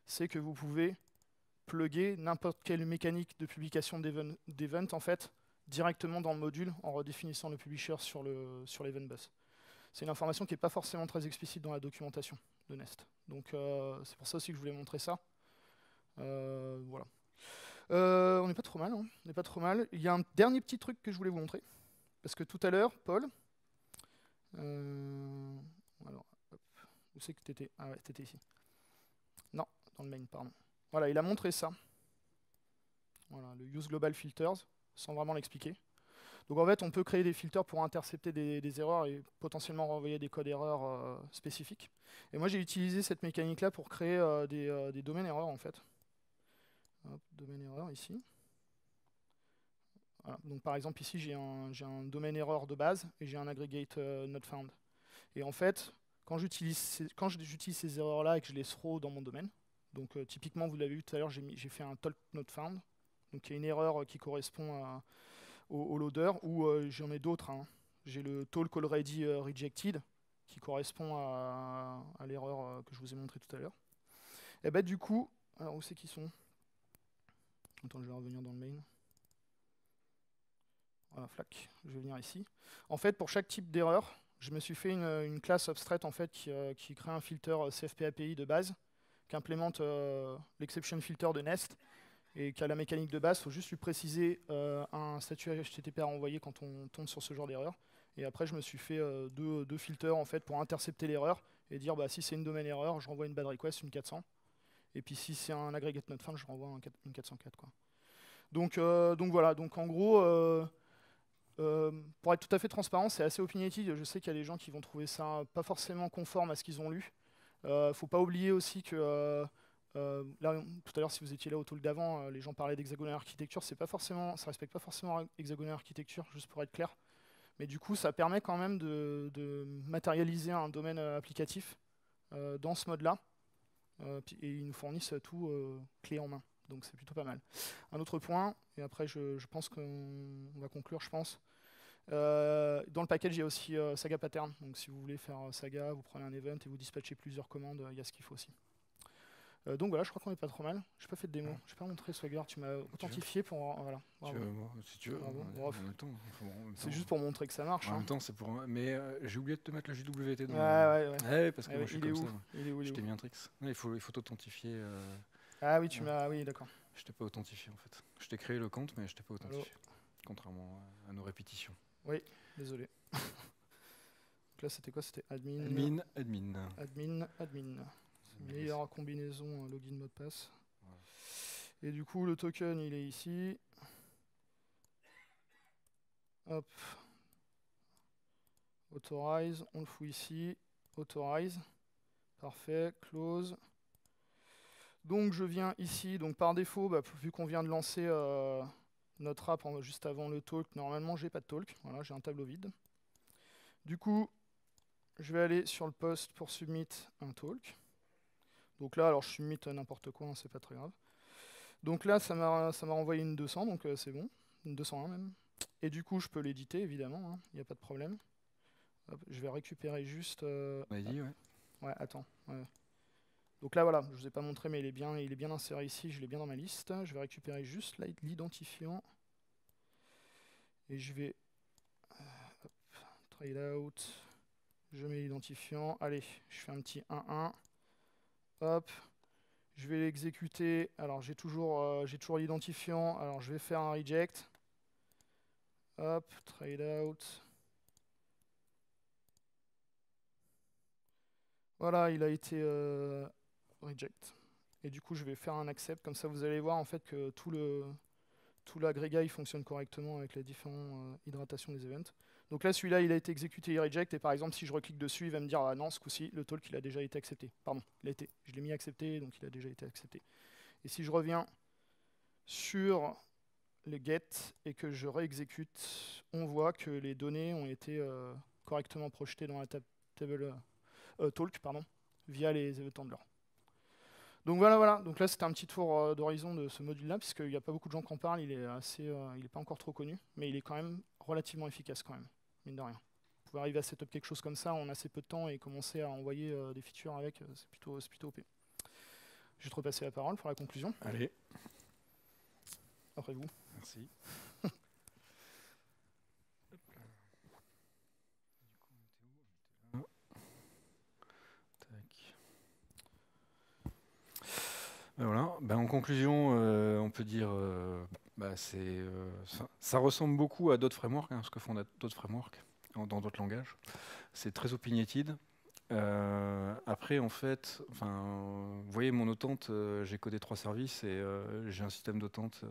c'est que vous pouvez plugger n'importe quelle mécanique de publication d'event en fait directement dans le module en redéfinissant le publisher sur l'event bus. C'est une information qui n'est pas forcément très explicite dans la documentation de Nest. Donc c'est pour ça aussi que je voulais montrer ça. Voilà. On n'est pas trop mal, hein. On n'est pas trop mal. Il y a un dernier petit truc que je voulais vous montrer. Parce que tout à l'heure, Paul, alors, hop, Où c'est que t'étais? Ah ouais, t'étais ici. Non, dans le main, pardon. Voilà, il a montré ça. Voilà, le use global filters, sans vraiment l'expliquer. Donc en fait, on peut créer des filters pour intercepter des erreurs et potentiellement renvoyer des codes erreurs spécifiques. Et moi, j'ai utilisé cette mécanique-là pour créer des domaines erreurs, en fait. Hop, domaine erreur ici. Voilà. Donc par exemple, ici, j'ai un domaine erreur de base et j'ai un aggregate not found. Et en fait, quand j'utilise ces erreurs-là et que je les throw dans mon domaine, donc typiquement, vous l'avez vu tout à l'heure, j'ai fait un talk not found. Donc il y a une erreur qui correspond au loader, ou j'en ai d'autres. Hein. J'ai le talk already rejected, qui correspond à l'erreur que je vous ai montré tout à l'heure. Et bah du coup, alors où c'est qu'ils sont? Attends, je vais revenir dans le main. Voilà, flac, je vais venir ici. En fait, pour chaque type d'erreur, je me suis fait une classe abstraite en fait, qui crée un filter CFP API de base, qui implémente l'exception filter de Nest, et qui a la mécanique de base. Il faut juste lui préciser un statut HTTP à renvoyer quand on tombe sur ce genre d'erreur. Et après, je me suis fait deux filters en fait, pour intercepter l'erreur et dire bah, si c'est une domaine erreur, je renvoie une bad request, une 400. Et puis si c'est un aggregate not found, je renvoie une 404. Quoi. Donc voilà, donc en gros, pour être tout à fait transparent, c'est assez opinionated. Je sais qu'il y a des gens qui vont trouver ça pas forcément conforme à ce qu'ils ont lu. Faut pas oublier aussi que là, tout à l'heure, si vous étiez là au talk d'avant, les gens parlaient d'hexagonal architecture. Ça respecte pas forcément hexagonal architecture, juste pour être clair. Mais du coup, ça permet quand même de matérialiser un domaine applicatif dans ce mode-là. Et ils nous fournissent tout clé en main. Donc c'est plutôt pas mal. Un autre point, et après je pense qu'on va conclure, je pense. Dans le package, il y a aussi Saga Pattern. Donc si vous voulez faire Saga, vous prenez un event et vous dispatchez plusieurs commandes, il y a ce qu'il faut aussi. Donc voilà, je crois qu'on est pas trop mal. J'ai pas fait de démo. J'ai pas montré Swagger. Tu m'as authentifié pour. Voilà. Si tu veux. C'est juste pour montrer que ça marche. En même temps, c'est pour. Mais j'ai oublié de te mettre le JWT dans. Ouais. Parce que moi, je suis comme ça. Il est où? Je t'ai mis un tricks. Il faut t'authentifier. Ah oui, tu m'as. Oui, d'accord. Je t'ai pas authentifié en fait. Je t'ai créé le compte, mais je t'ai pas authentifié. Contrairement à nos répétitions. Oui, désolé. Donc là, c'était quoi? C'était admin. Admin. Meilleure combinaison login mot de passe. Ouais. Et du coup, le token, il est ici. Hop. Authorize, on le fout ici. Authorize. Parfait, close. Donc je viens ici, donc par défaut, vu qu'on vient de lancer notre app juste avant le talk, normalement j'ai pas de talk, voilà, j'ai un tableau vide. Du coup, je vais aller sur le post pour submit un talk. Donc là, alors je submit n'importe quoi, hein, c'est pas très grave. Donc là, ça m'a renvoyé une 200, donc c'est bon, une 201 même. Et du coup, je peux l'éditer, évidemment, il n'y a pas de problème. Hop, je vais récupérer juste... Vas-y, ouais. Ouais, attends. Ouais. Donc là, voilà, je ne vous ai pas montré, mais il est bien inséré ici, je l'ai bien dans ma liste. Je vais récupérer juste l'identifiant. Et je vais... trade out. Je mets l'identifiant. Allez, je fais un petit 1-1. Hop. Je vais l'exécuter. Alors, j'ai toujours l'identifiant. Alors, je vais faire un reject. Hop, trade out. Voilà, il a été reject. Et du coup, je vais faire un accept. Comme ça, vous allez voir en fait que tout l'agrégat il fonctionne correctement avec les différentes hydratations des events. Donc là, celui-là, il a été exécuté, il reject. Et par exemple, si je reclique dessus, il va me dire ah non, ce coup-ci, le talk il a déjà été accepté. Pardon, je l'ai mis accepté, donc il a déjà été accepté. Et si je reviens sur le get et que je réexécute, on voit que les données ont été correctement projetées dans la table talk, via les event handlers. Donc voilà. Donc là, c'était un petit tour d'horizon de ce module-là, puisqu'il n'y a pas beaucoup de gens qui en parlent. Il est pas encore trop connu, mais il est quand même relativement efficace quand même, mine de rien. Vous pouvez arriver à setup quelque chose comme ça en assez peu de temps et commencer à envoyer des features avec, c'est plutôt OP. Je vais te repasser la parole pour la conclusion. Allez. Après vous. Merci. Voilà. En conclusion, on peut dire ça ressemble beaucoup à d'autres frameworks, ce que font d'autres frameworks dans d'autres langages. C'est très opinionated. Après, en fait, vous voyez mon Autante, j'ai codé 3 services et j'ai un système d'Autante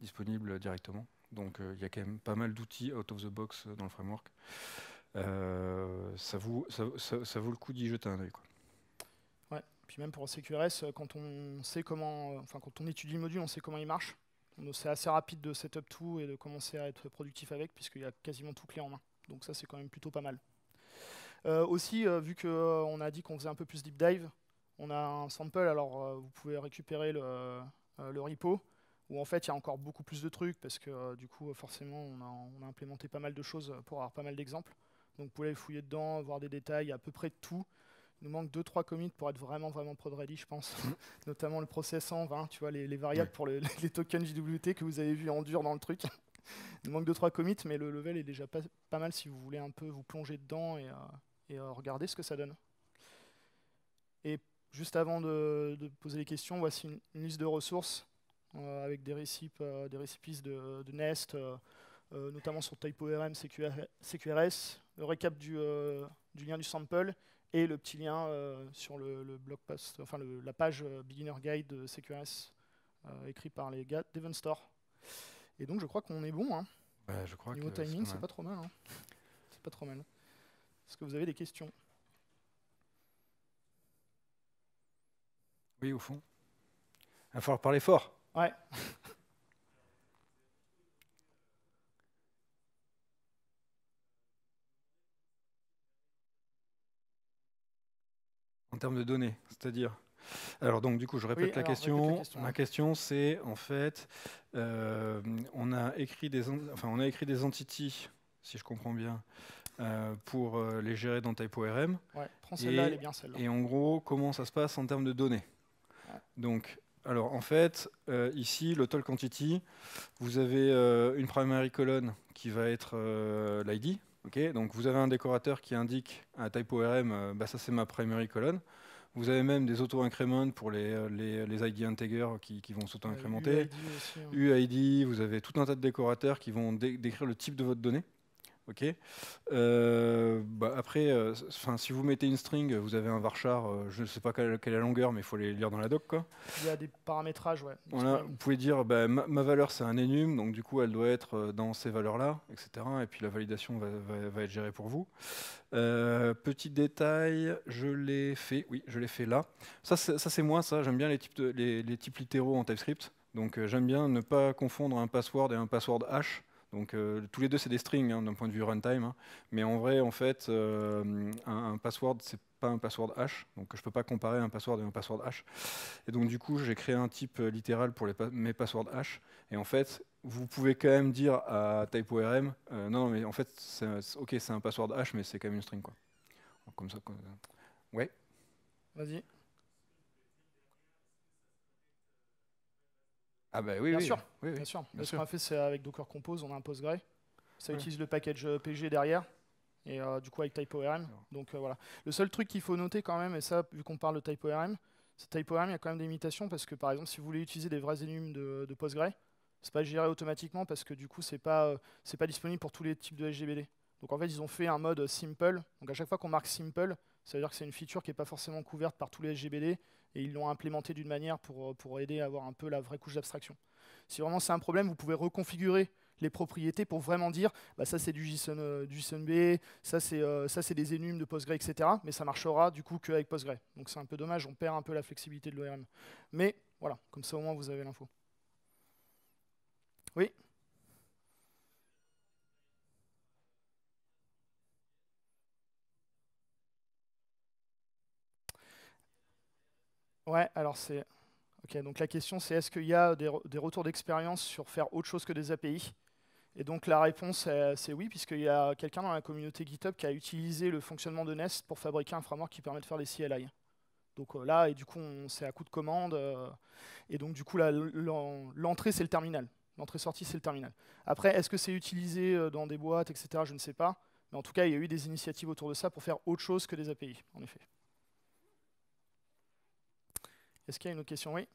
disponible directement. Donc il y a quand même pas mal d'outils out of the box dans le framework. Ça vaut le coup d'y jeter un œil, quoi. Ouais. Puis même pour CQRS, quand on sait comment, quand on étudie le module, on sait comment il marche. C'est assez rapide de setup tout et de commencer à être productif avec, puisqu'il y a quasiment tout clé en main. Donc ça, c'est quand même plutôt pas mal. Aussi, vu qu'on a dit qu'on faisait un peu plus deep dive, on a un sample, alors vous pouvez récupérer le repo, où en fait il y a encore beaucoup plus de trucs, parce que du coup, forcément, on a implémenté pas mal de choses pour avoir pas mal d'exemples. Donc vous pouvez fouiller dedans, voir des détails, à peu près de tout. Il nous manque 2-3 commits pour être vraiment prod ready, je pense. Notamment le process 120, tu vois, les variables pour les tokens JWT que vous avez vu en dur dans le truc. Il nous manque 2-3 commits, mais le level est déjà pas mal si vous voulez un peu vous plonger dedans et regarder ce que ça donne. Et juste avant de poser les questions, voici une liste de ressources avec des recipes de Nest, notamment sur TypeORM, CQRS, le récap du lien du sample et le petit lien sur le blog post, la page Beginner Guide de CQRS écrit par les gars d'Evenstore. Et donc je crois qu'on est bon. Hein. Ouais, je crois Niveau que timing, c'est pas trop mal. Hein. C'est pas trop mal. Est-ce que vous avez des questions? Oui, au fond. Il va falloir parler fort. Ouais. En termes de données, c'est-à-dire. Alors donc du coup, je répète Oui, la alors, répète la question. question. Ma question, c'est en fait, on a écrit des entities, si je comprends bien, pour les gérer dans TypeORM. Ouais, prends celle-là, elle est bien celle-là. Et en gros, comment ça se passe en termes de données? Ouais. Donc, alors en fait, ici, le total quantity, vous avez une primary colonne qui va être l'ID. Okay, donc vous avez un décorateur qui indique à TypeORM, ça c'est ma primary colonne. Vous avez même des auto-increments pour les ID integer qui vont s'auto-incrémenter. UID, vous avez tout un tas de décorateurs qui vont décrire le type de votre donnée. Ok. Après, si vous mettez une string, vous avez un varchar, je ne sais pas quelle est la longueur, mais il faut les lire dans la doc, quoi. Il y a des paramétrages, ouais. Voilà, vous pouvez dire ma valeur c'est un enum, donc du coup elle doit être dans ces valeurs-là, etc. Et puis la validation va être gérée pour vous. Petit détail, je l'ai fait, oui, je l'ai fait là. Ça c'est moi, ça. J'aime bien les types littéraux en TypeScript. Donc j'aime bien ne pas confondre un password et un password hash. Donc tous les deux c'est des strings hein, d'un point de vue runtime, hein. Mais en vrai, en fait, un password c'est pas un password hash, donc je peux pas comparer un password et un password hash. Et donc du coup, j'ai créé un type littéral pour mes passwords hash. Et en fait, vous pouvez quand même dire à TypeORM, non, mais en fait, ok, c'est un password hash, mais c'est quand même une string, quoi. Donc, comme ça, quoi. Ouais. Vas-y. Ah bah oui, Bien oui, sûr. oui, Bien sûr. bien Ce sûr. qu'on a fait, c'est avec Docker Compose, on a un Postgre. Ça Ouais. utilise le package PG derrière. Et du coup, avec TypeORM. Donc voilà. Le seul truc qu'il faut noter quand même, et ça, vu qu'on parle de TypeORM, c'est TypeORM, il y a quand même des limitations parce que par exemple, si vous voulez utiliser des vrais enums de Postgre, c'est pas géré automatiquement parce que du coup, c'est pas disponible pour tous les types de SGBD. Donc en fait, ils ont fait un mode simple. Donc à chaque fois qu'on marque simple, ça veut dire que c'est une feature qui n'est pas forcément couverte par tous les SGBD et ils l'ont implémenté d'une manière pour aider à avoir un peu la vraie couche d'abstraction. Si vraiment c'est un problème, vous pouvez reconfigurer les propriétés pour vraiment dire ça c'est du JSONB, ça c'est des enums de Postgre, etc. Mais ça marchera du coup qu'avec Postgre. Donc c'est un peu dommage, on perd un peu la flexibilité de l'ORM. Mais voilà, comme ça au moins vous avez l'info. Oui. Ouais, alors c'est... Ok, donc la question c'est est-ce qu'il y a des retours d'expérience sur faire autre chose que des API? Et donc la réponse c'est oui, puisqu'il y a quelqu'un dans la communauté GitHub qui a utilisé le fonctionnement de Nest pour fabriquer un framework qui permet de faire des CLI. Donc là, et du coup, c'est à coup de commande. Et donc du coup, l'entrée c'est le terminal. L'entrée-sortie c'est le terminal. Après, est-ce que c'est utilisé dans des boîtes, etc. Je ne sais pas. Mais en tout cas, il y a eu des initiatives autour de ça pour faire autre chose que des API, en effet. Est-ce qu'il y a une autre question? Oui.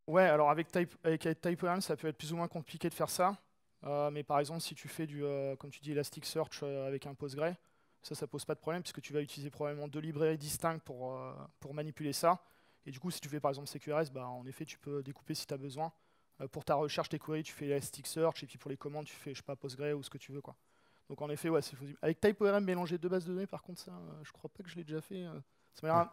Ouais, alors avec TypeORM, ça peut être plus ou moins compliqué de faire ça. Mais par exemple, si tu fais comme tu dis, Elasticsearch avec un Postgre, ça pose pas de problème puisque tu vas utiliser probablement 2 librairies distinctes pour manipuler ça. Et du coup, si tu fais par exemple CQRS, bah, en effet, tu peux découper si tu as besoin. Pour ta recherche, tes queries, tu fais Elasticsearch, et puis pour les commandes, tu fais, je sais pas, Postgre ou ce que tu veux, quoi. Donc en effet, ouais, c'est possible. Avec TypeORM, mélanger 2 bases de données, par contre, ça, je crois pas que je l'ai déjà fait. Ça m'a l'air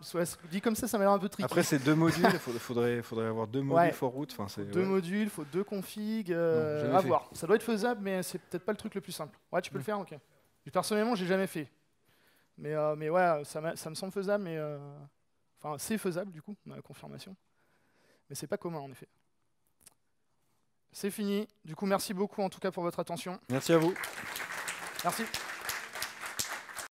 dit comme ça m'a l'air un peu tricky. Après, c'est 2 modules, il faudrait avoir 2 modules Ouais. for root. Enfin, c'est 2 modules, il faut 2 configs, jamais à fait. voir. Ça doit être faisable, mais c'est peut-être pas le truc le plus simple. Ouais, tu peux le faire, ok. Personnellement, j'ai jamais fait. Mais ouais, ça me semble faisable, mais enfin, c'est faisable du coup, on a la confirmation. Mais c'est pas commun en effet. C'est fini. Du coup, merci beaucoup en tout cas pour votre attention. Merci à vous. Merci.